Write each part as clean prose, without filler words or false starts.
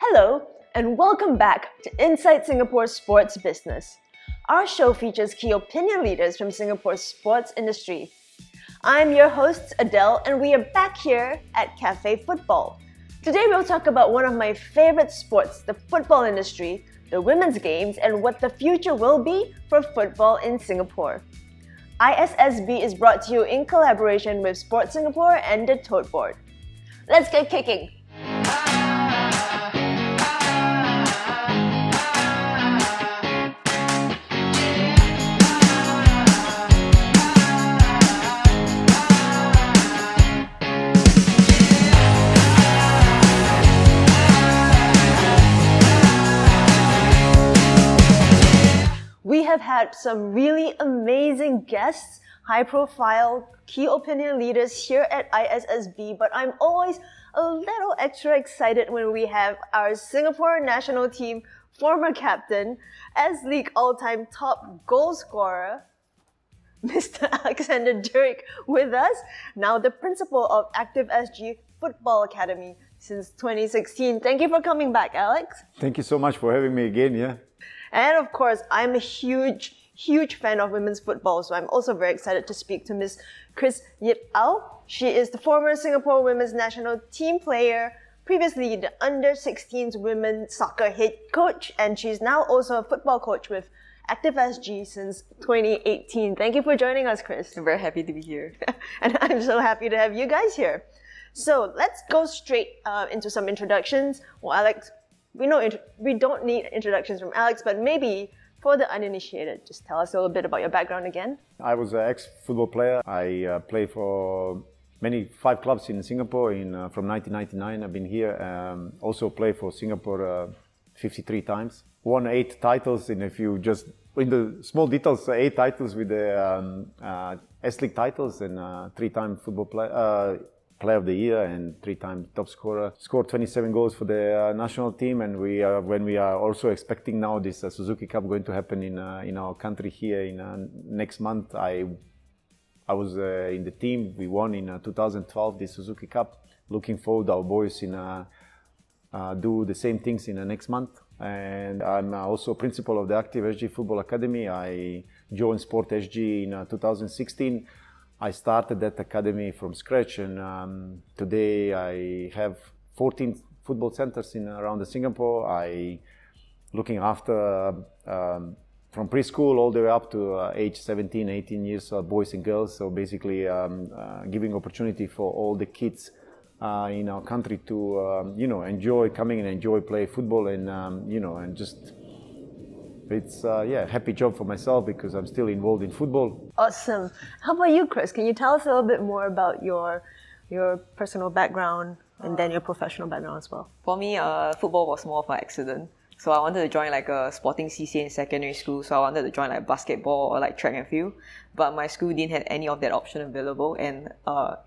Hello, and welcome back to Inside Singapore's Sports Business. Our show features key opinion leaders from Singapore's sports industry. I'm your host, Adele, and we are back here at Cafe Football. Today we'll talk about one of my favorite sports, the football industry, the women's games, and what the future will be for football in Singapore. ISSB is brought to you in collaboration with Sports Singapore and the Tote Board. Let's get kicking! We have had some really amazing guests, high-profile key opinion leaders here at ISSB, but I'm always a little extra excited when we have our Singapore national team former captain, S-League all-time top goal scorer, Mr. Aleksandar Duric, with us, now the principal of Active SG Football Academy since 2016. Thank you for coming back, Alex. Thank you so much for having me again, yeah. And of course, I'm a huge fan of women's football, so I'm also very excited to speak to Miss Yip-Au. She is the former Singapore women's national team player, previously the under-16s women's soccer head coach, and she's now also a football coach with Active SG since 2018. Thank you for joining us, Chris. I'm very happy to be here. And I'm so happy to have you guys here. So let's go straight into some introductions. Well, Alex, we don't need introductions from Alex, but maybe for the uninitiated, just tell us a little bit about your background again. I was an ex-football player. I played for 5 clubs in Singapore from 1999. I've been here. Also played for Singapore 53 times. Won 8 titles, and if you just, in the small details, 8 titles with the S-League titles and 3-time football player of the year and 3-time top scorer. Scored 27 goals for the national team, and when we are also expecting now this Suzuki Cup going to happen in our country here in next month. I was in the team. We won in 2012 the Suzuki Cup. Looking forward our boys do the same things in the next month. And I'm also principal of the Active SG Football Academy. I joined Sport SG in 2016. I started that academy from scratch, and today I have 14 football centers around Singapore. I looking after from preschool all the way up to age 17, 18 years old boys and girls. So basically giving opportunity for all the kids in our country to enjoy coming and enjoy play football, and and just. It's happy job for myself because I'm still involved in football. Awesome. How about you, Chris? Can you tell us a little bit more about your personal background and then your professional background as well? For me, football was more of an accident. So I wanted to join like a sporting CCA in secondary school. So I wanted to join like basketball or like track and field. But my school didn't have any of that option available. And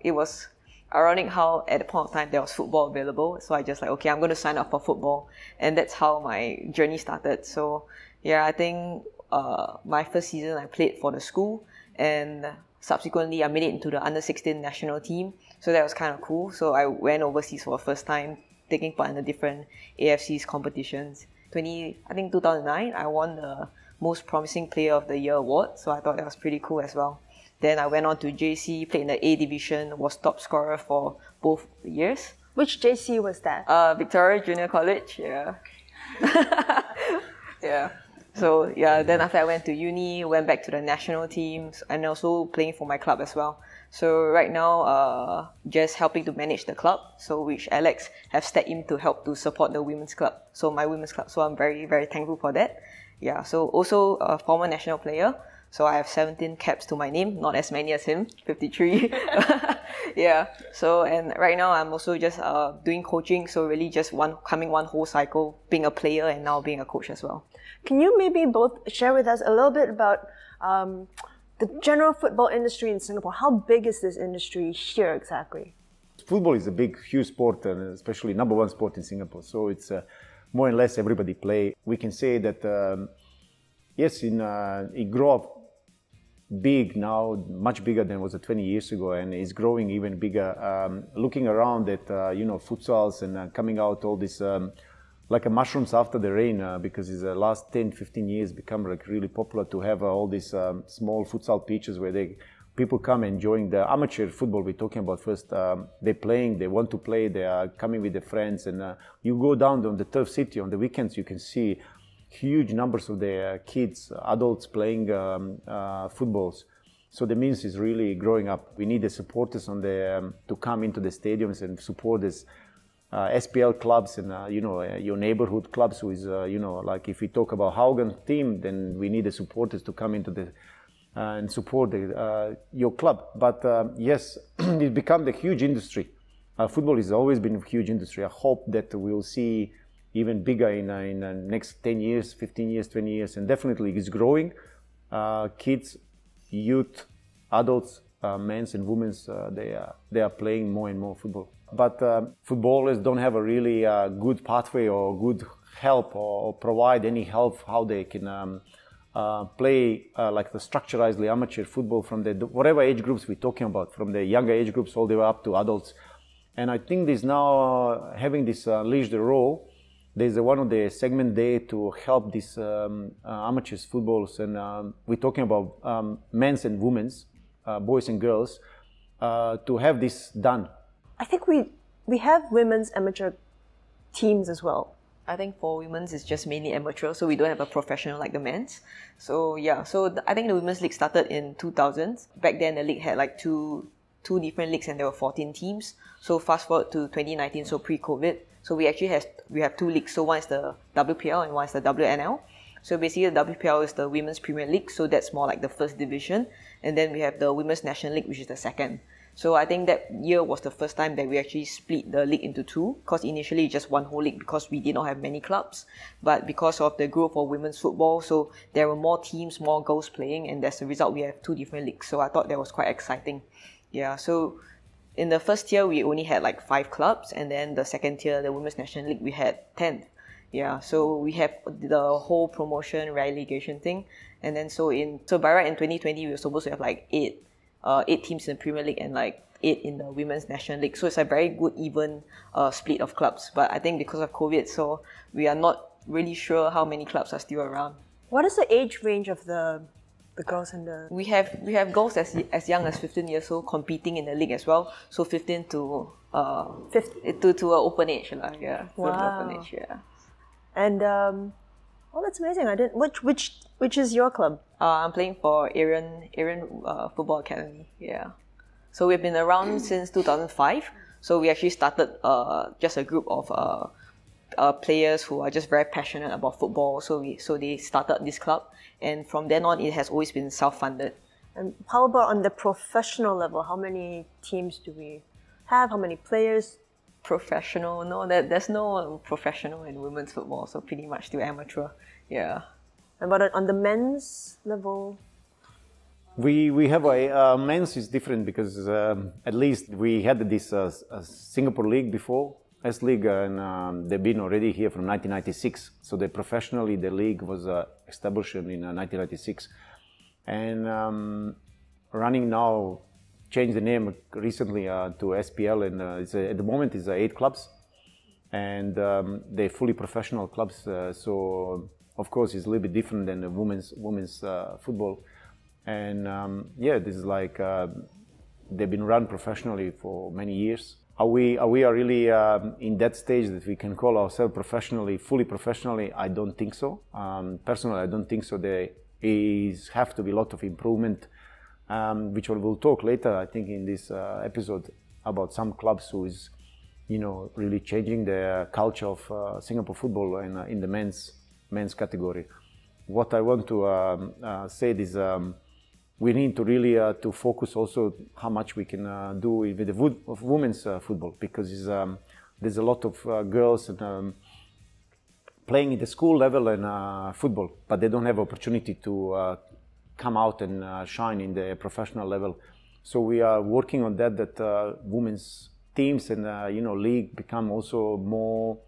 it was ironic how at the point of time there was football available. So I just like, okay, I'm going to sign up for football. And that's how my journey started. So yeah, I think my first season I played for the school, and subsequently I made it into the under-16 national team. So that was kind of cool. So I went overseas for the first time, taking part in the different AFC's competitions. I think 2009, I won the Most Promising Player of the Year award. So I thought that was pretty cool as well. Then I went on to JC, played in the A division, was top scorer for both years. Which JC was that? Victoria Junior College, yeah. Yeah. So yeah, then after I went to uni, went back to the national teams and also playing for my club as well. So right now, just helping to manage the club, so which Alex have stepped in to help to support the women's club. So my women's club, so I'm very, very thankful for that. Yeah, so also a former national player. So I have 17 caps to my name, not as many as him, 53. Yeah, so and right now I'm also just doing coaching, so really just coming one whole cycle, being a player and now being a coach as well. Can you maybe both share with us a little bit about the general football industry in Singapore? How big is this industry here exactly? Football is a big, huge sport, and especially #1 sport in Singapore. So it's more or less everybody play. We can say that yes, it grew up big now, much bigger than it was 20 years ago, and is growing even bigger. Looking around at futsals and coming out all these like a mushrooms after the rain, because it's the last 10-15 years become like really popular to have all these small futsal pitches where people come enjoying the amateur football we're talking about first. They're playing, they want to play, they are coming with their friends, and you go down on the turf city on the weekends, you can see huge numbers of the kids, adults playing footballs. So the means is really growing up. We need the supporters on the to come into the stadiums and support this SPL clubs and your neighborhood clubs. Who is like if we talk about Haugen team, then we need the supporters to come into the and support your club. But yes, it become the huge industry. Football has always been a huge industry. I hope that we'll see even bigger in the next 10 years, 15 years, 20 years, and definitely it's growing. Kids, youth, adults, men's and women's, they are playing more and more football. But footballers don't have a really good pathway or good help or provide any help how they can play like the structured amateur football from the whatever age groups we're talking about, from the younger age groups all the way up to adults. And I think there's now having this leash the role. There's one of the segment there to help these amateurs footballs, and we're talking about men's and women's, boys and girls, to have this done. I think we have women's amateur teams as well. I think for women's it's just mainly amateur, so we don't have a professional like the men's. So yeah, I think the women's league started in 2000s. Back then the league had like two different leagues and there were 14 teams. So fast forward to 2019, so pre-COVID. So we have two leagues. So one is the WPL and one is the WNL. So basically the WPL is the Women's Premier League, so that's more like the first division. And then we have the Women's National League, which is the second. So I think that year was the first time that we actually split the league into two, because initially just one whole league because we did not have many clubs. But because of the growth of women's football, so there were more teams, more girls playing, and as a result we have two different leagues. So I thought that was quite exciting. Yeah, so in the first tier we only had like 5 clubs, and then the second tier, the Women's National League, we had 10. Yeah, so we have the whole promotion, relegation thing. And then so by right in 2020 we were supposed to have like 8 teams in the Premier League and like 8 in the Women's National League. So it's a very good even split of clubs. But I think because of COVID, so we are not really sure how many clubs are still around. What is the age range of the girls and the... We have girls as young as 15 years old competing in the league as well. So 15 to an open age, yeah. Wow. Open age, yeah. And oh, that's amazing. I didn't. Which is your club? I'm playing for Aaron Football Academy. Yeah. So we've been around since 2005. So we actually started just a group of players who are just very passionate about football. So they started this club, and from then on, it has always been self-funded. And how about on the professional level? How many teams do we have? How many players? Professional? No, there's no professional in women's football. So pretty much still amateur. Yeah. And but on the men's level? We have a men's is different because at least we had this Singapore League before, S-League, and they've been already here from 1996. So professionally the league was established in 1996. And running now, changed the name recently to SPL, and at the moment it's 8 clubs. And they're fully professional clubs, so of course it's a little bit different than the women's football. And yeah, this is like they've been run professionally for many years. Are we really in that stage that we can call ourselves fully professionally? I don't think so. Personally, I don't think so. There have to be a lot of improvement, which we'll talk later, I think, in this episode about some clubs who is, really changing the culture of Singapore football in the men's category. What I want to say is we need to really to focus also how much we can do with the women's football, because there's a lot of girls playing at the school level and football, but they don't have opportunity to come out and shine in the professional level. So we are working on that women's teams and league become also more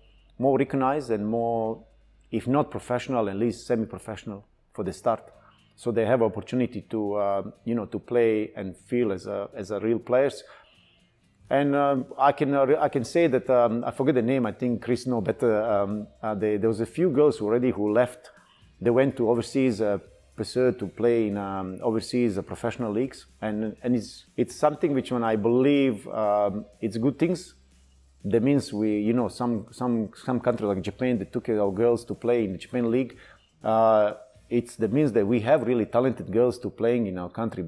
recognized and more, if not professional, at least semi-professional for the start. So they have opportunity to to play and feel as a real players. And I can say that I forget the name. I think Chris knows better. There was a few girls already who left. They went to overseas, prefer to play in overseas professional leagues, and it's something which, when I believe, it's good things. That means some countries like Japan, they took our girls to play in the Japan league. That means that we have really talented girls to playing in our country,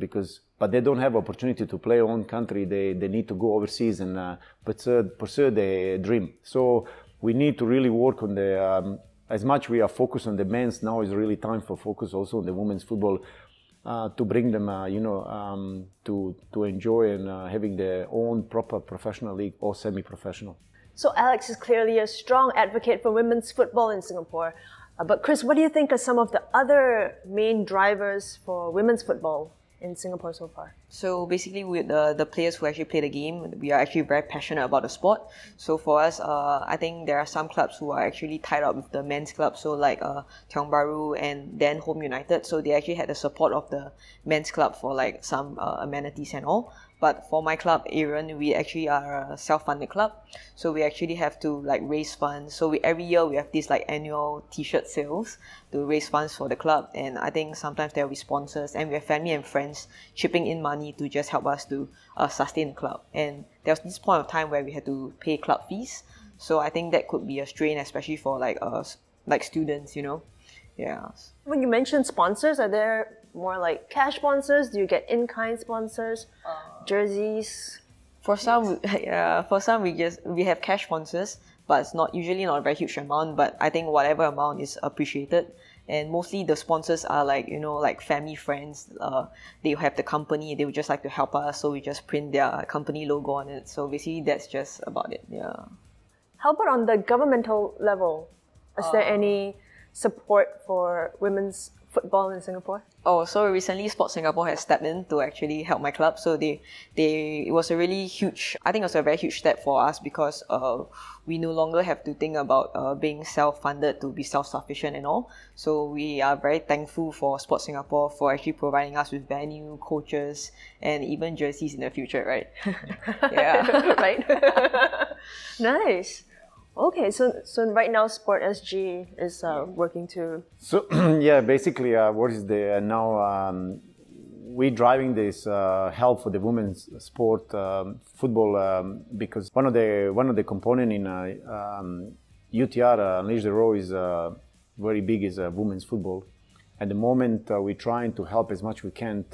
but they don't have opportunity to play own country. They need to go overseas and pursue their dream. So we need to really work on the, as much we are focused on the men's, now is really time for focus also on the women's football, to bring them, to enjoy and having their own proper professional league or semi-professional. So Alex is clearly a strong advocate for women's football in Singapore. But Chris, what do you think are some of the other main drivers for women's football in Singapore so far? So basically, with the players who actually play the game, we are actually very passionate about the sport. So for us, I think there are some clubs who are actually tied up with the men's club. So like Tiong Bahru and then Home United. So they actually had the support of the men's club for like some amenities and all. But for my club, Aaron, we actually are a self-funded club. So we actually have to like raise funds. So every year we have these like annual t-shirt sales to raise funds for the club. And I think sometimes there will be sponsors, and we have family and friends chipping in money to just help us to sustain the club. And there was this point of time where we had to pay club fees. So I think that could be a strain, especially for like students, Yeah. When you mentioned sponsors, are there more like cash sponsors? Do you get in-kind sponsors, jerseys? For some, we have cash sponsors, but it's usually not a very huge amount. But I think whatever amount is appreciated, and mostly the sponsors are like family friends. They have the company, they would just like to help us, so we just print their company logo on it. So basically, that's just about it. Yeah. How about on the governmental level? Is there any support for women's football in Singapore? So recently Sport Singapore has stepped in to actually help my club. So it was a really huge, I think it was a very huge step for us, because we no longer have to think about being self-funded to be self-sufficient and all. So we are very thankful for Sport Singapore for actually providing us with venue, coaches, and even jerseys in the future, right? Yeah. Right. Nice. Okay, so right now Sport SG is working to... So yeah, basically what is the now we're driving this help for the women's sport football, because one of the component in UTR Unleash the Raw is very big, is women's football. At the moment we're trying to help as much we can,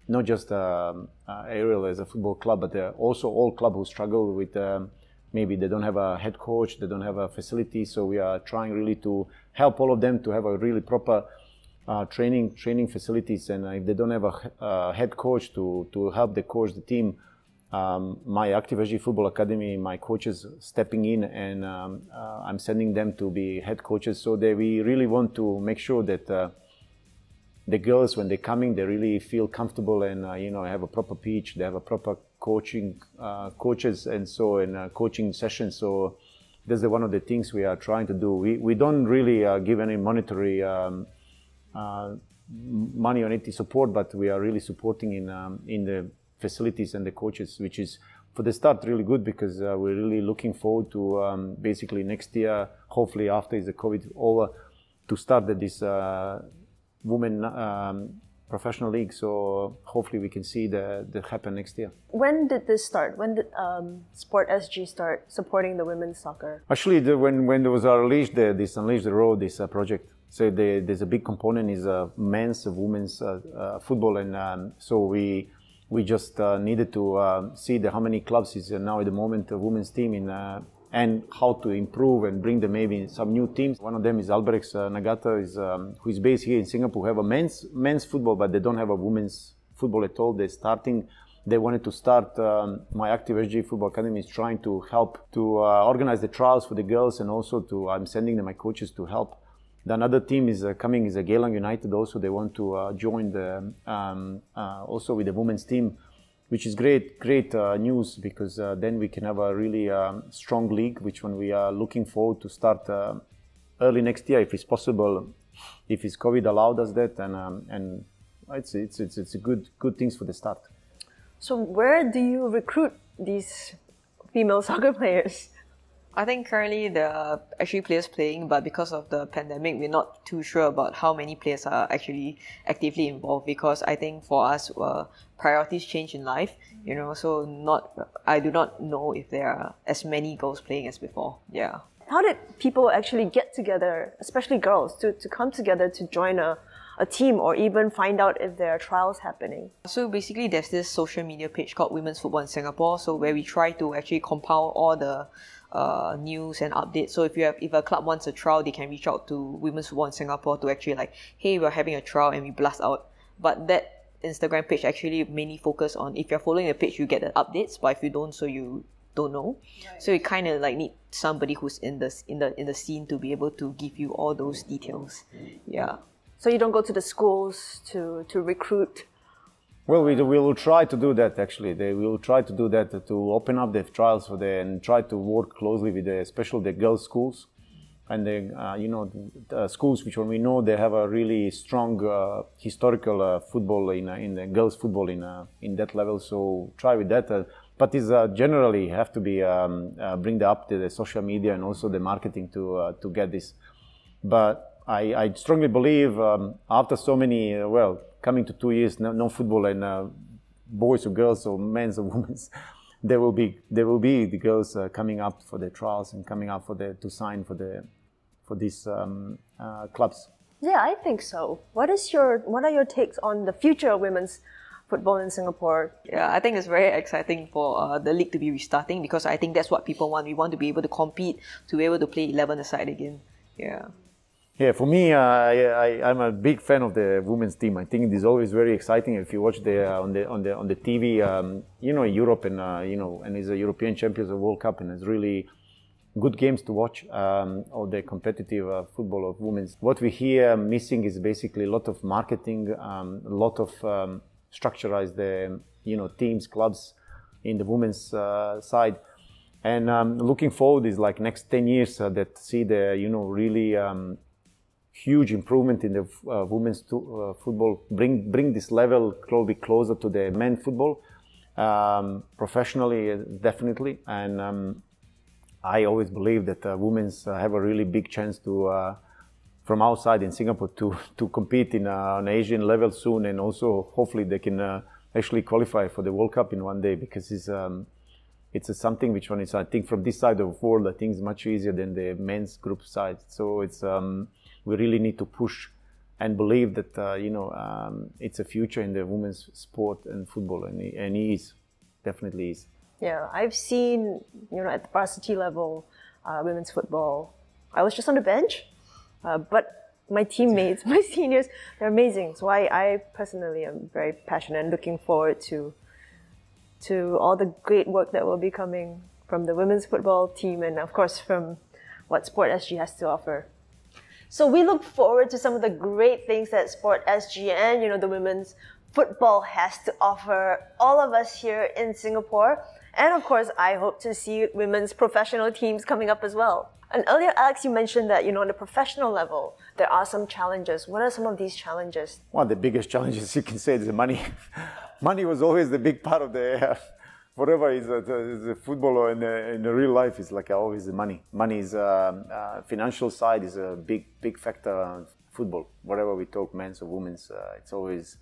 not just Ariel as a football club, but also all clubs who struggle with maybe they don't have a head coach, they don't have a facility, so we are trying really to help all of them to have a really proper training facilities. And if they don't have a head coach to help the coach the team, my Active SG Football Academy, my coaches stepping in, and I'm sending them to be head coaches. So we really want to make sure that the girls, when they're coming, they really feel comfortable and have a proper pitch, they have a proper coaches and coaching sessions. So that's one of the things we are trying to do. We don't really give any monetary money or any support, but we are really supporting in the facilities and the coaches, which is for the start really good, because we're really looking forward to basically next year, hopefully after the COVID over, to start this women professional league. So hopefully we can see that happen next year. When did this start? When did Sport SG start supporting the women's soccer? Actually, when there was Unleash the Road, this project. So there's a big component is men's, women's football, and so we just needed to see how many clubs is now at the moment a women's team in. And how to improve and bring them maybe some new teams. One of them is Albrecht Nagata, who is based here in Singapore, who have a men's football, but they don't have a women's football at all. They wanted to start, my Active SG Football Academy is trying to help to organize the trials for the girls, and also I'm sending them my coaches to help. The another team is coming, is Geylang United also. They want to join also with the women's team, which is great news, because then we can have a really strong league, which one we are looking forward to start early next year, if it's possible, if COVID allowed us that, and it's a good things for the start. So where do you recruit these female soccer players? I think currently there are actually players playing, but because of the pandemic, we're not too sure about how many players are actually actively involved, because I think for us, priorities change in life, so I do not know if there are as many girls playing as before. Yeah. How did people actually get together, especially girls, to come together to join a team or even find out if there are trials happening? So basically there's this social media page called Women's Football in Singapore, so where we try to actually compile all the news and updates. So if a club wants a trial, they can reach out to Women's Football in Singapore to actually like, hey, we're having a trial, and we blast out. But that Instagram page actually mainly focus on, if you're following the page, you get the updates, but if you don't, so you don't know. Right. So you kind of like need somebody who's in the scene to be able to give you all those details. Yeah. So you don't go to the schools to recruit? Well, we will try to do that, actually. We will try to do that, to open up the trials for and try to work closely with especially the girls' schools. And the schools which we know they have a really strong historical football in the girls' football in that level. So try with that. But it's generally have to be bring up to the social media and also the marketing to get this. But I strongly believe after so many, coming to 2 years, no football and boys or girls or men or women, there will be the girls coming up for the trials and coming up to sign for these clubs. Yeah, I think so. What are your takes on the future of women's football in Singapore? Yeah, I think it's very exciting for the league to be restarting, because I think that's what people want. We want to be able to compete, to be able to play 11 aside again. Yeah. Yeah, for me, I'm a big fan of the women's team. I think it is always very exciting if you watch on the TV. Europe and it's a European Champions of World Cup, and it's really good games to watch. All the competitive football of women's. What we hear missing is basically a lot of marketing, a lot of structurized teams, clubs in the women's side. And looking forward is like next 10 years that see the really huge improvement in the women's football, bring this level closer to the men's football, professionally, definitely. And I always believe that women's have a really big chance to, from outside in Singapore, to compete in an Asian level soon, and also hopefully they can actually qualify for the World Cup in one day, because it's something which one is, I think, from this side of the world, I think is much easier than the men's group side. So it's we really need to push and believe that it's a future in the women's sport and football, and it is, definitely is. Yeah, I've seen at the varsity level women's football. I was just on the bench, but my teammates, my seniors, they're amazing. So I personally am very passionate and looking forward to all the great work that will be coming from the women's football team, and of course from what Sport SG has to offer. So we look forward to some of the great things that Sport SG and the women's football has to offer all of us here in Singapore. And of course, I hope to see women's professional teams coming up as well. And earlier, Alex, you mentioned that on the professional level, there are some challenges. What are some of these challenges? One of the biggest challenges you can say is the money. Money was always the big part of the whatever is the football or in the real life is like always the money. Money is financial side is a big factor on football. Whatever we talk, men's or women's, it's always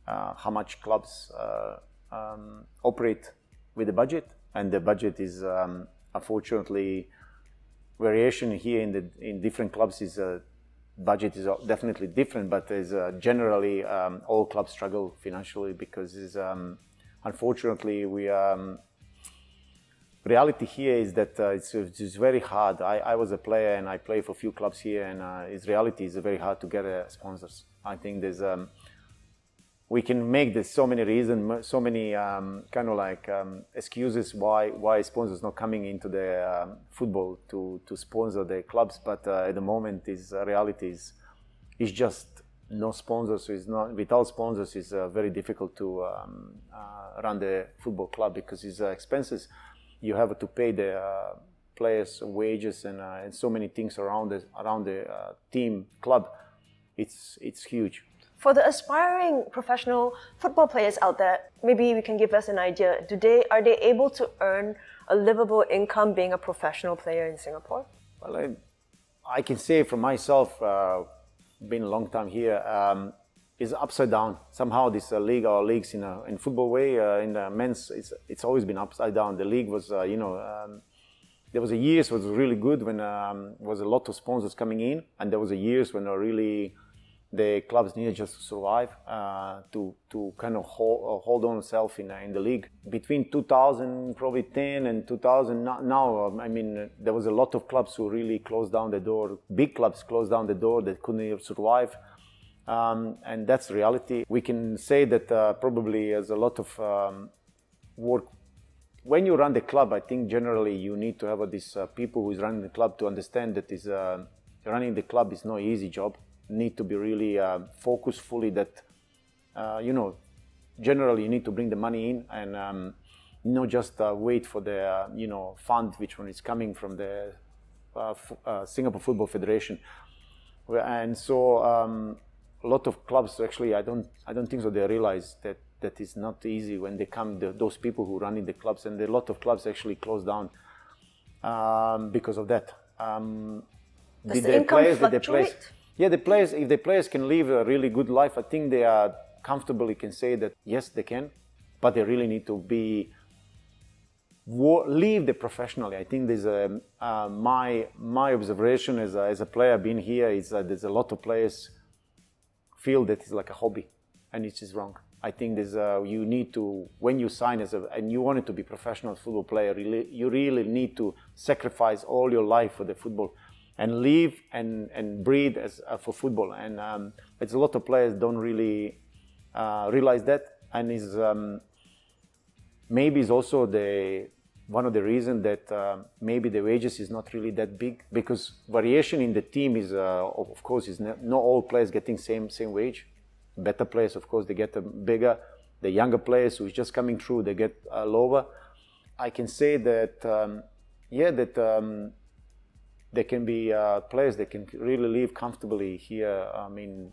how much clubs operate with the budget, and the budget is unfortunately variation here in different clubs is budget is definitely different, but is generally all clubs struggle financially because is unfortunately we reality here is that it's very hard. I was a player and I play for a few clubs here, and its reality is very hard to get sponsors. I think there's we can make there's so many reasons, so many kind of like excuses why sponsors not coming into the football to sponsor the clubs. But at the moment, reality is just no sponsors. So it's not without sponsors. It's very difficult to run the football club because it's expenses. You have to pay the players' wages and so many things around the team club. It's huge. For the aspiring professional football players out there, maybe we can give us an idea. Are they able to earn a livable income being a professional player in Singapore? Well, I can say from myself, been a long time here, is upside down. Somehow this league or leagues in football way, in the men's, it's always been upside down. The league was, there was a years was really good when was a lot of sponsors coming in, and there was a years when really the clubs needed just to survive, to kind of hold on themselves in the league. Between 2000, probably 10 and 2000 now, I mean, there was a lot of clubs who really closed down the door. Big clubs closed down the door that couldn't even survive. And that's the reality. We can say that probably there's a lot of work. When you run the club, I think generally you need to have these people who is running the club to understand that running the club is no easy job. Need to be really focused fully that, generally you need to bring the money in and not just wait for the, fund which one is coming from the Singapore Football Federation. And so a lot of clubs actually, I don't think so they realize that is not easy when they come, those people who run in the clubs, and a lot of clubs actually close down because of that. Does the income fluctuate? Yeah, the players, if the players can live a really good life, I think they are comfortably can say that yes, they can, but they really need to leave the professionally. I think there's my observation as a player being here is that there's a lot of players feel that it's like a hobby, and it is wrong. I think there's you need to, when you sign and you want it to be professional football player, you really need to sacrifice all your life for the football and live and breathe for football. And it's a lot of players don't really realize that, and is maybe is also one of the reasons that maybe the wages is not really that big, because variation in the team is of course is not all players getting same wage. Better players, of course, they get bigger. The younger players who is just coming through, they get lower. I can say that there can be players that can really live comfortably here. I mean,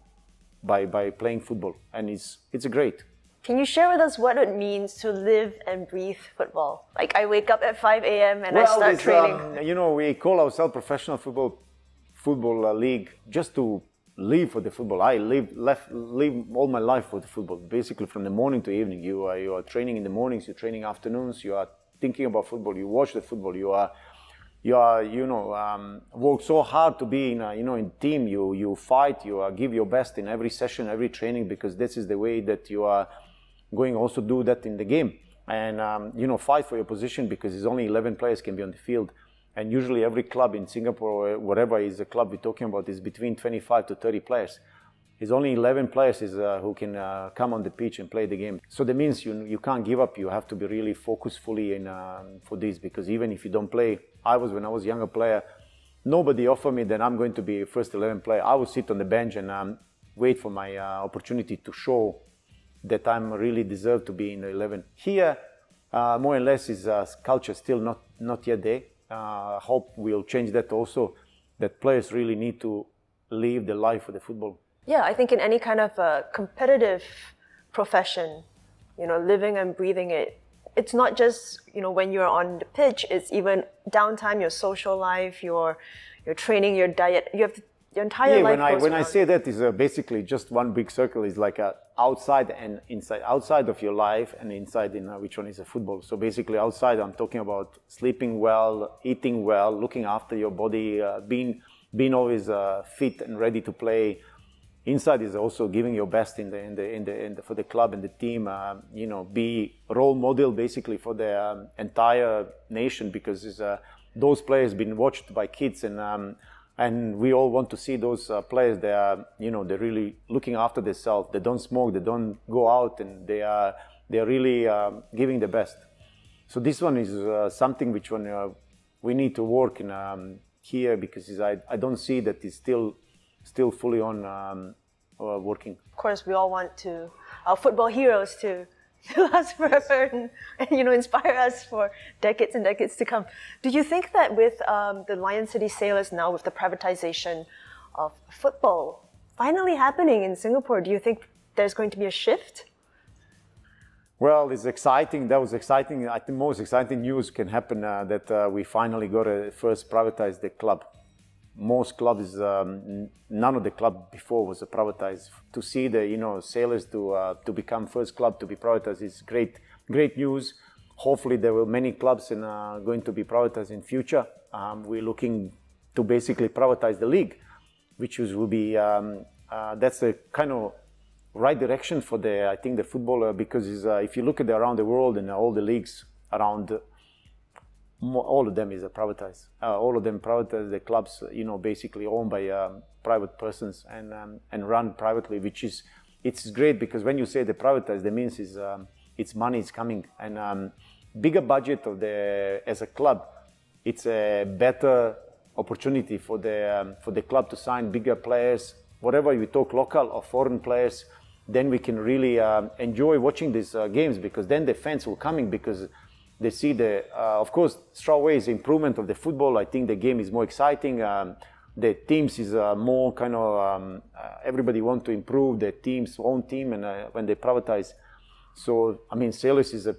by playing football, and it's great. Can you share with us what it means to live and breathe football? Like, I wake up at 5 a.m. and I start training. We call ourselves professional football league just to live for the football. I live all my life for the football. Basically, from the morning to evening, you are training in the mornings, you're training afternoons, you are thinking about football, you watch the football, you work so hard to be in team. You fight, you give your best in every session, every training, because this is the way that you are going also do that in the game. And fight for your position, because it's only 11 players can be on the field. And usually every club in Singapore, or whatever is the club we're talking about, is between 25 to 30 players. It's only 11 players who can come on the pitch and play the game. So that means you can't give up. You have to be really focused fully for this, because even if you don't play, when I was a younger player, nobody offered me that I'm going to be first 11 player. I would sit on the bench and wait for my opportunity to show that I'm really deserve to be in the 11. Here, more or less, is culture still not yet there. Hope we'll change that also, that players really need to live the life of the football. Yeah, I think in any kind of competitive profession, living and breathing it, it's not just, when you're on the pitch, it's even downtime, your social life, your training, your diet, you have your entire life. When I say that, is basically just one big circle, is like outside and inside. Outside of your life and inside in which one is a football. So basically outside, I'm talking about sleeping well, eating well, looking after your body, being always fit and ready to play. Inside is also giving your best for the club and the team. Be role model basically for the entire nation, because those players been watched by kids, and we all want to see those players. They are, they're really looking after themselves. They don't smoke. They don't go out, and they are really giving the best. So this one is something which we need to work in here, because I don't see that it's still fully on working. Of course, we all want our football heroes to last forever and inspire us for decades and decades to come. Do you think that with the Lion City Sailors now, with the privatisation of football, finally happening in Singapore. Do you think there's going to be a shift? Well, it's exciting. That was exciting. I think most exciting news can happen that we finally got to first privatize the club. Most clubs, none of the club before was privatized. To see the sailors to become first club to be privatized is great news. Hopefully there will many clubs going to be privatized in future. We're looking to basically privatize the league, which will be that's the kind of right direction for I think the footballer, because if you look at around the world and all the leagues around, all of them is privatized. All of them privatized. The clubs, basically owned by private persons and run privately, it's great, because when you say the privatized, that means it's money is coming, and bigger budget as a club. It's a better opportunity for the club to sign bigger players, whatever you talk, local or foreign players. Then we can really enjoy watching these games, because then the fans will coming, because they see of course, straight away is improvement of the football. I think the game is more exciting. The teams is more kind of, everybody want to improve the team's own team, and when they privatize. So, I mean, Sailors is a,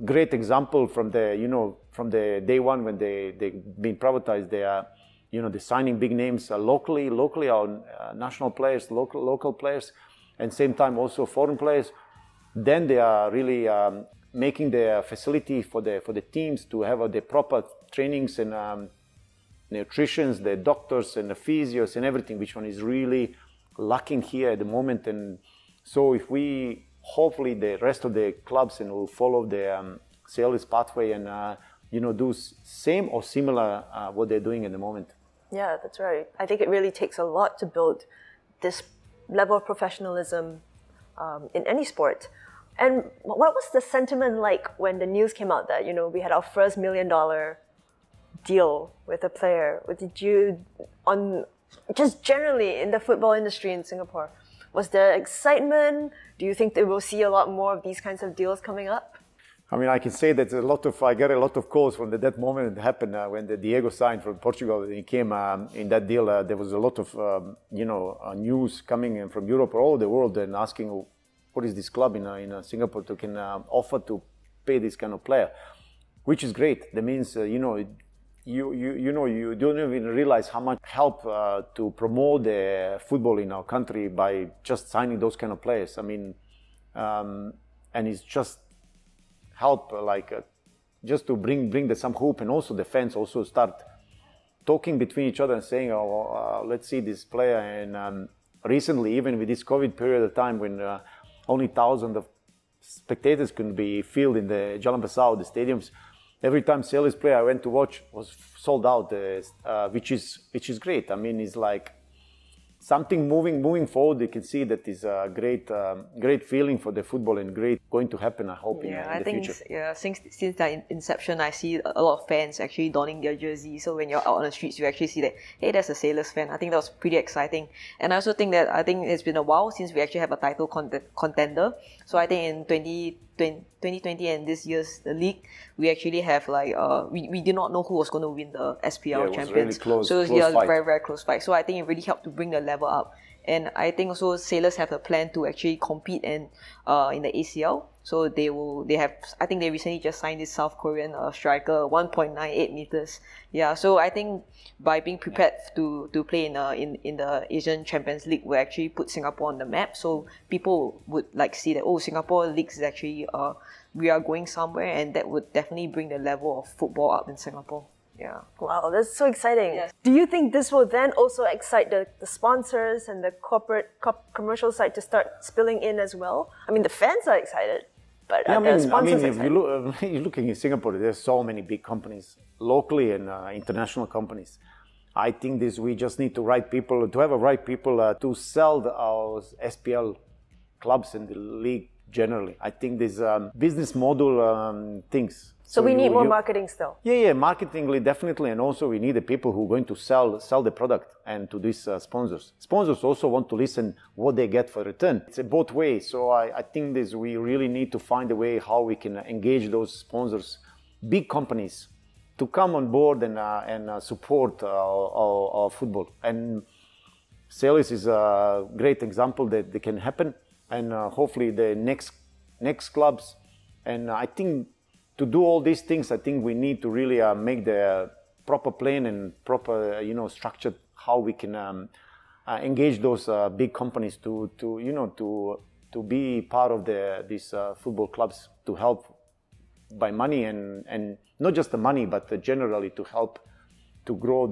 great example from the day one when they been privatized. They are, they're signing big names locally on national players, local players, and same time also foreign players. Then they are really making the facility for the teams to have the proper trainings and nutritions, the doctors and the physios and everything, which one is really lacking here at the moment. And so if we hopefully the rest of the clubs and will follow the Sailors pathway and do same or similar what they're doing at the moment. Yeah, that's right. I think it really takes a lot to build this level of professionalism in any sport. And what was the sentiment like when the news came out that we had our first $1 million deal with a player? Did you, just generally in the football industry in Singapore, was there excitement? Do you think that we'll see a lot more of these kinds of deals coming up? I mean, I can say that I got a lot of calls from that moment it happened when the Diego signed from Portugal. He came in that deal. There was a lot of news coming in from Europe or all the world and asking, what is this club in Singapore to can offer to pay this kind of player, which is great. That means you don't even realize how much help to promote the football in our country by just signing those kind of players. I mean, and it's just help just to bring some hope, and also the fans also start talking between each other and saying, let's see this player. And recently, even with this COVID period of time when only thousands of spectators could be filled in the Jalan Besar, the stadiums, every time Sailors player I went to watch was sold out, which is great. I mean, it's like something moving forward. You can see that is a great feeling for the football and great going to happen, I hope, in the future. Yeah, since the inception, I see a lot of fans actually donning their jersey. So when you're out on the streets, you actually see that, hey, there's a Sailors fan. I think that was pretty exciting. And I also think it's been a while since we actually have a title contender. So I think in 2020 and this year's the league, we actually have we did not know who was going to win the SPL champions. Really close, so it was close fight. very, very close fight. So I think it really helped to bring the level up. And I think also Sailors have a plan to actually compete in the ACL. So I think they recently just signed this South Korean striker, 1.98 meters. Yeah, so I think by being prepared to play in the Asian Champions League will actually put Singapore on the map. So people would see that, Singapore leagues is actually, we are going somewhere, and that would definitely bring the level of football up in Singapore. Yeah. Wow, that's so exciting. Yes. Do you think this will then also excite the sponsors and the corporate commercial side to start spilling in as well? I mean, the fans are excited, but are the sponsors if excited? you're looking in Singapore, there's so many big companies, locally and international companies. I think we just need to have the right people to sell our SPL clubs and the league generally. I think there's business model things. So we need more marketing still. Yeah, marketingly definitely, and also we need the people who are going to sell the product and to these sponsors. Sponsors also want to listen what they get for return. It's both ways. So I think we really need to find a way how we can engage those sponsors, big companies, to come on board and support our football. And Celis is a great example that they can happen, and hopefully the next clubs. And I think to do all these things, I think we need to really make the proper plan and proper, structure how we can engage those big companies to be part of these football clubs, to help by money and not just the money, but generally to help to grow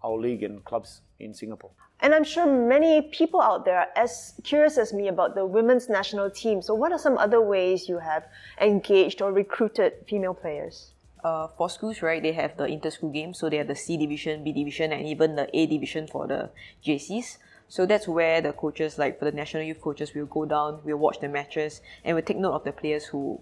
our league and clubs in Singapore. And I'm sure many people out there are as curious as me about the women's national team. So what are some other ways you have engaged or recruited female players? For schools, right, they have the inter-school games. So they have the C division, B division, and even the A division for the JCs. So that's where the coaches, like for the national youth coaches, will go down, we'll watch the matches, and we'll take note of the players who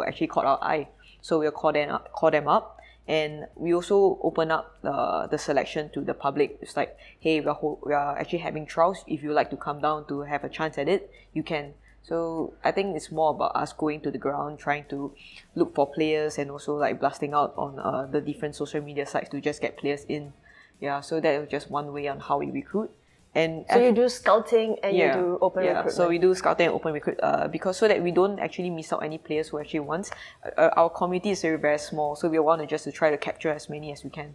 actually caught our eye. So we'll call them up. And we also open up the selection to the public. It's like, hey, we are actually having trials. If you like to come down to have a chance at it, you can. So I think it's more about us going to the ground, trying to look for players, and also like blasting out on the different social media sites to just get players in. Yeah, so that was just one way on how we recruit. And so you do scouting and you do open recruitment. So we do scouting and open recruit because so that we don't actually miss out any players who actually want. Our community is very, very small, so we want to try to capture as many as we can.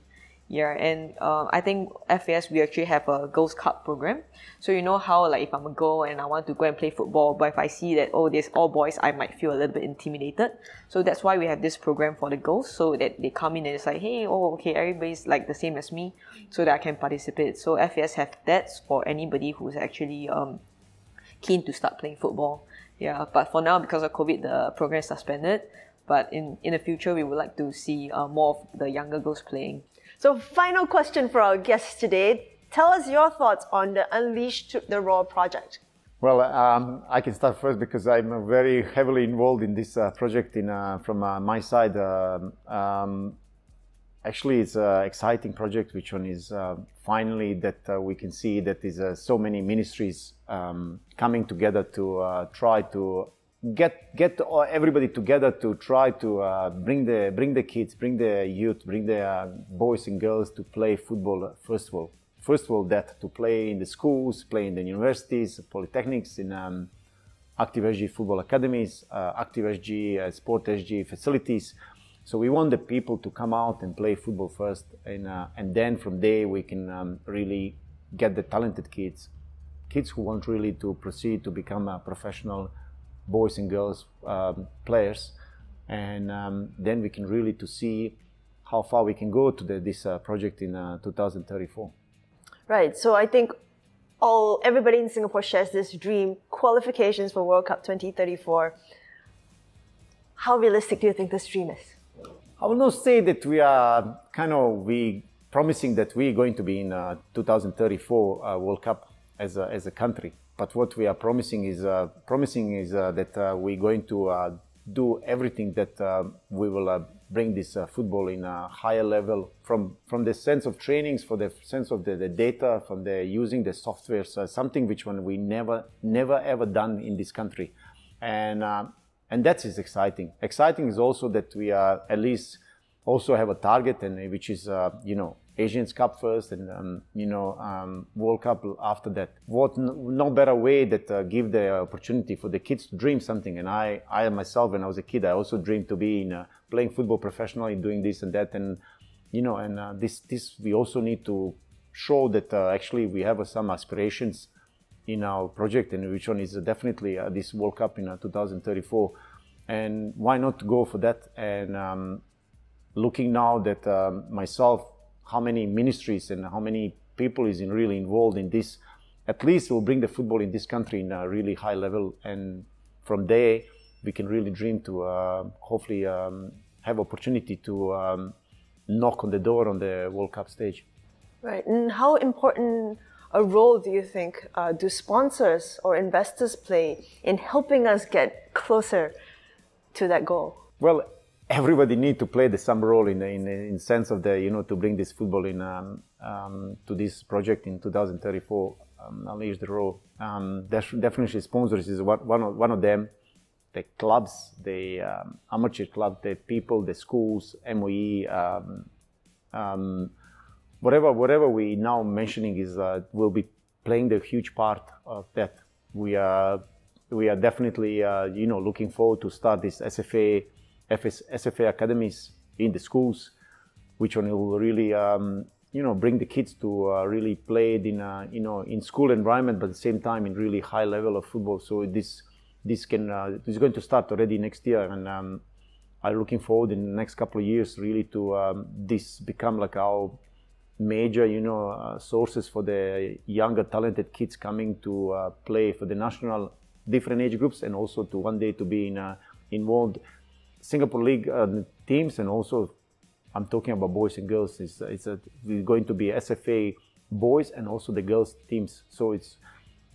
Yeah, and I think FAS, we actually have a Girls Cup program. So you know how, like, if I'm a girl and I want to go and play football, but if I see that, oh, there's all boys, I might feel a little bit intimidated. So that's why we have this program for the girls, so that they come in and it's like, hey, oh, okay, everybody's like the same as me, so that I can participate. So FAS have that for anybody who's actually keen to start playing football. Yeah, but for now, because of COVID, the program is suspended. But in the future, we would like to see more of the younger girls playing. So final question for our guests today. Tell us your thoughts on the Unleash the Raw project. Well, I can start first because I'm very heavily involved in this project from my side. Actually, it's an exciting project, which one is finally that we can see that there's so many ministries coming together to try to get everybody together to try to bring the kids, bring the youth, bring the boys and girls to play football. First of all, that to play in the schools, play in the universities, polytechnics, in Active SG football academies, Active SG, Sport SG facilities. So we want the people to come out and play football first, and then from there we can really get the talented kids who want really to proceed to become a professional boys and girls players, and then we can really to see how far we can go to this project in 2034. Right. So I think everybody in Singapore shares this dream: qualifications for World Cup 2034. How realistic do you think this dream is? I will not say that we are promising that we're going to be in 2034 World Cup as a country. But what we are promising is that we're going to do everything that we will bring this football in a higher level from the sense of trainings, for the sense of the data, from the using the software, something which we never ever done in this country, and that is exciting. Exciting is also that we are at least also have a target, and which is Asians Cup first, and World Cup after that. What no better way that give the opportunity for the kids to dream something. And I myself, when I was a kid, I also dreamed to be in playing football professionally, doing this and that, and this we also need to show that actually we have some aspirations in our project, and which one is definitely this World Cup in 2034. And why not go for that? And looking now that myself, how many ministries and how many people is really involved in this, at least will bring the football in this country in a really high level. And from there, we can really dream to hopefully have opportunity to knock on the door on the World Cup stage. Right. And how important a role do you think do sponsors or investors play in helping us get closer to that goal? Well, everybody need to play some role in sense of the to bring this football in to this project in 2034. Unleash the Raw. Definitely sponsors is one of them. The clubs, the amateur club, the people, the schools, MOE, whatever we now mentioning is will be playing the huge part of that. We are definitely looking forward to start this SFA academies in the schools, which one will really bring the kids to really play it in school environment, but at the same time in really high level of football. So this is going to start already next year, and I'm looking forward in the next couple of years really to this become like our major sources for the younger talented kids coming to play for the national different age groups, and also to one day to be involved Singapore League teams. And also I'm talking about boys and girls. We're going to be SFA boys and also the girls teams. So it's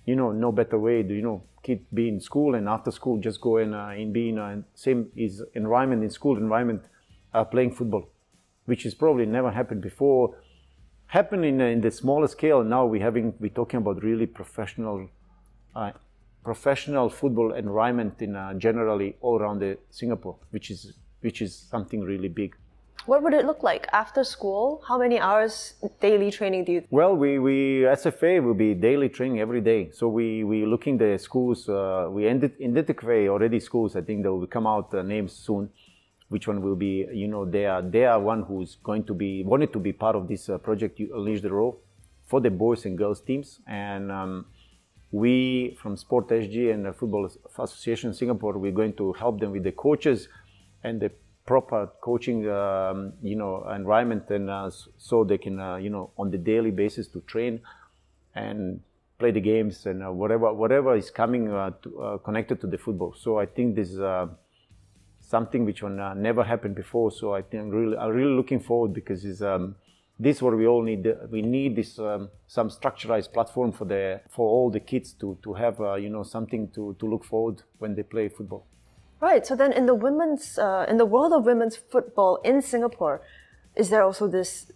no better way to kid be in school, and after school just go and be in same is environment in school environment playing football, which is probably never happened before. Happened in the smaller scale. Now we're talking about really professional football environment in generally all around Singapore, which is something really big. What would it look like after school? How many hours daily training do you? Well, we SFA will be daily training every day. So we looking the schools. We identify already schools. I think they will come out names soon. Which one will be? They are one who's going to be wanted to be part of this project. You unleash the role for the boys and girls teams, and we from Sport SG and the Football Association Singapore, we're going to help them with the coaches and the proper coaching, environment, and so they can, on the daily basis to train and play the games and whatever is coming connected to the football. So I think this is something which never happened before. So I think I'm really looking forward, because this is what we all need. We need this some structurized platform for all the kids to have something to look forward when they play football. Right. So then, in the world of women's football in Singapore, is there also this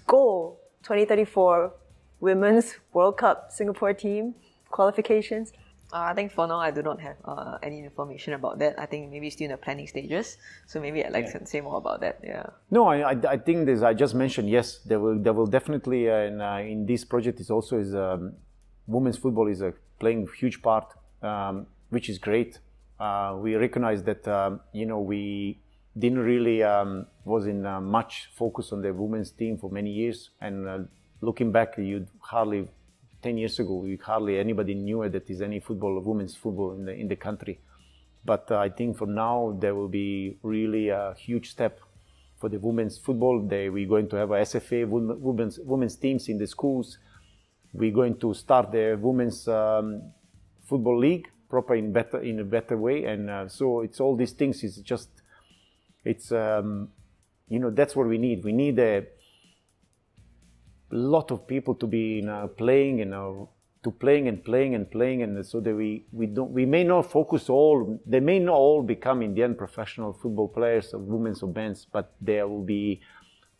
goal, 2034 Women's World Cup Singapore team qualifications? I think for now I do not have any information about that. I think maybe still in the planning stages. So maybe Alex can say more about that. Yeah. No, I think this. I just mentioned, yes, there will definitely in this project is also women's football is playing a huge part, which is great. We recognize that we didn't really was in much focus on the women's team for many years, and looking back, 10 years ago, hardly anybody knew that there's any women's football in the country. But I think for now there will be really a huge step for the women's football. We're going to have a SFA women's teams in the schools. We're going to start the women's football league proper in a better way, and so it's all these things. That's what we need. We need a lot of people to be playing and and so that we may not focus all. They may not all become in the end professional football players of women's or men's, but they will be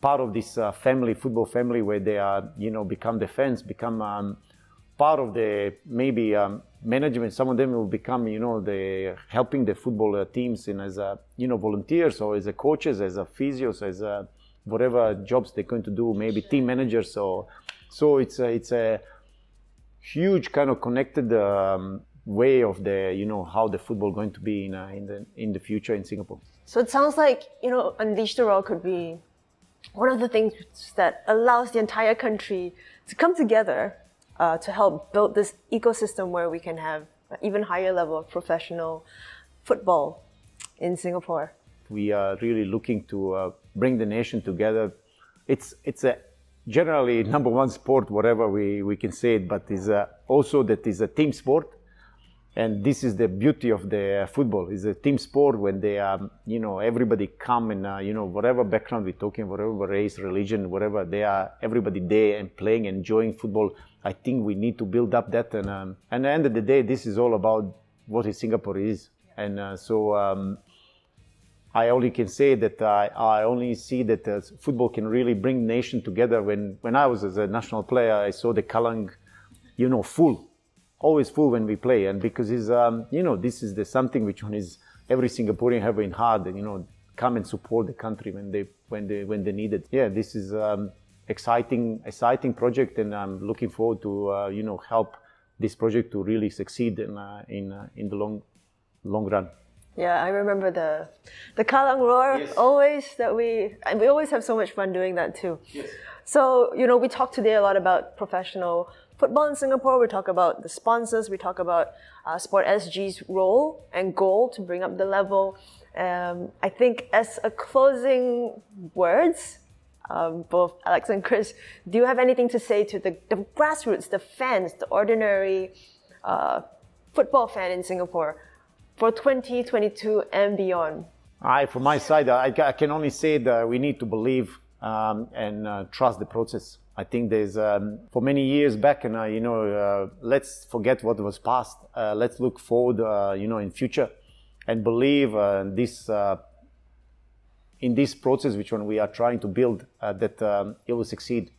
part of this football family, where they are become the fans, become part of the maybe management. Some of them will become the helping the football teams in as volunteers, or as coaches, as physios, as whatever jobs they're going to do, maybe team managers. So it's a huge kind of connected way of how the football going to be in the future in Singapore. So it sounds like Unleash the Raw could be one of the things that allows the entire country to come together to help build this ecosystem where we can have an even higher level of professional football in Singapore. We are really looking to bring the nation together. It's a generally number one sport, whatever we can say it, but is also that is a team sport. And this is the beauty of the football. It's a team sport when they are, everybody come and, whatever background we're talking, whatever race, religion, whatever, they are everybody there and playing, enjoying football. I think we need to build up that. And at the end of the day, this is all about what Singapore is. And so I only can say that I only see that football can really bring nation together. When I was as a national player, I saw the Kallang, full. Always full when we play, and because it's this is something which one is every Singaporean have in heart, and come and support the country when they need it. Yeah, this is exciting project, and I'm looking forward to help this project to really succeed in the long run. Yeah, I remember the Kallang Roar. Yes. We always have so much fun doing that too. Yes. So, we talked today a lot about professional football in Singapore. We talk about the sponsors. We talk about Sport SG's role and goal to bring up the level. I think as a closing words, both Alex and Chris, do you have anything to say to the grassroots, the fans, the ordinary football fan in Singapore for 2022 and beyond? From my side, I can only say that we need to believe and trust the process. I think there's for many years back, and let's forget what was past. Let's look forward, in future, and believe in this process, which one we are trying to build, that it will succeed.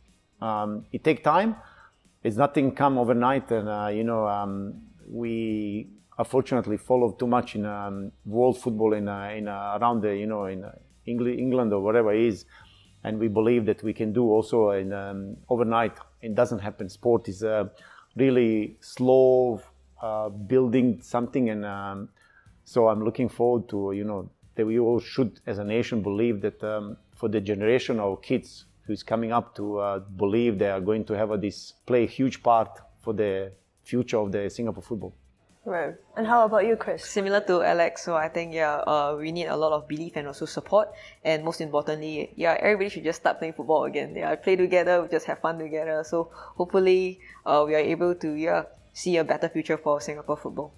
It takes time. It's nothing come overnight, and we unfortunately followed too much in world football in around the in England or whatever it is, and we believe that we can do also in overnight. It doesn't happen. Sport is really slow building something, and so I'm looking forward to that we all should, as a nation, believe that for the generation of kids who's coming up to believe they are going to have play a huge part for the future of the Singapore football. Right. And how about you, Chris? Similar to Alex, so I think we need a lot of belief and also support, and most importantly, everybody should just start playing football again. Play together, we just have fun together. So hopefully we are able to see a better future for Singapore football.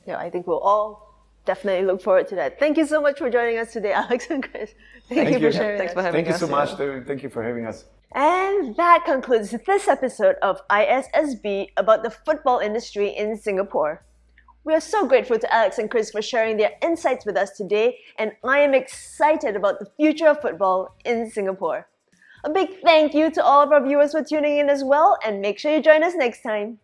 Yeah, I think we'll all definitely look forward to that. Thank you so much for joining us today, Alex and Chris. Thank you for sharing. Thanks for having us. Thank you so much. Thank you for having us. And that concludes this episode of ISSB about the football industry in Singapore. We are so grateful to Alex and Chris for sharing their insights with us today, and I am excited about the future of football in Singapore. A big thank you to all of our viewers for tuning in as well, and make sure you join us next time.